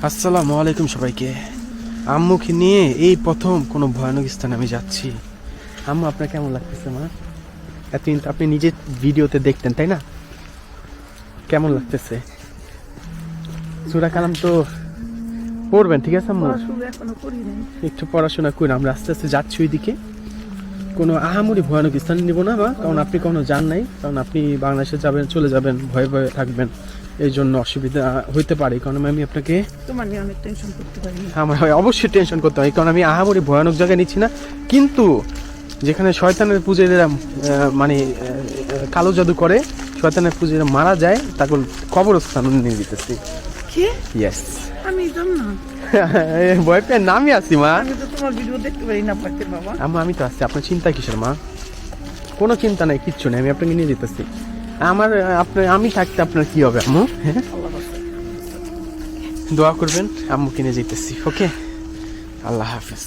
আসসালামু আলাইকুম সবাইকে। আম্মুকে নিয়ে এই প্রথম কোনো ভয়ানক স্থানে আমি যাচ্ছি। আম্মু, আপনার কেমন লাগতেছে মা? এতদিন তো আপনি নিজে ভিডিওতে দেখতেন, তাই না? কেমন লাগতেছে? সূরা কালাম তো পড়বেন, ঠিক আছে আম্মু? একটু পড়াশোনা করুন। আমরা আস্তে আস্তে যাচ্ছি ওইদিকে। কোনো আহামরি ভয়ানক স্থানে নিব না মা, কারণ আপনি কোনো যান নাই, কারণ আপনি বাংলাদেশে যাবেন, চলে যাবেন, ভয়ে ভয়ে থাকবেন, এই জন্য অসুবিধা হইতে পারে। কারণ আমি আপনাকে আমার অবশ্যই টেনশন করতে হয়, কারণ আমি আহামরি ভয়ানক জায়গায় নিচ্ছি না, কিন্তু যেখানে শয়তানের পূজারীরা মানে কালো জাদু করে, শয়তানের পূজারীরা মারা যায়, তারপর কবরস্থান নিয়ে দিতেছি। ইয়েস, আমি জানি না, ভয় পেয়ে নামই আসি মা। আমি তো তোমার ভিডিও দেখতে পারি না পারতে বাবা। আমি তো আসছি, আপনার চিন্তা কিসের মা? কোনো চিন্তা নাই, কিচ্ছু নেই, আমি আপনাকে নিয়ে যেতেছি। আমি থাকতে আপনার কি হবে আম্মু? হ্যাঁ, দোয়া করবেন, আম্মুকে নিয়ে যেতেছি। ওকে, আল্লাহ হাফেজ।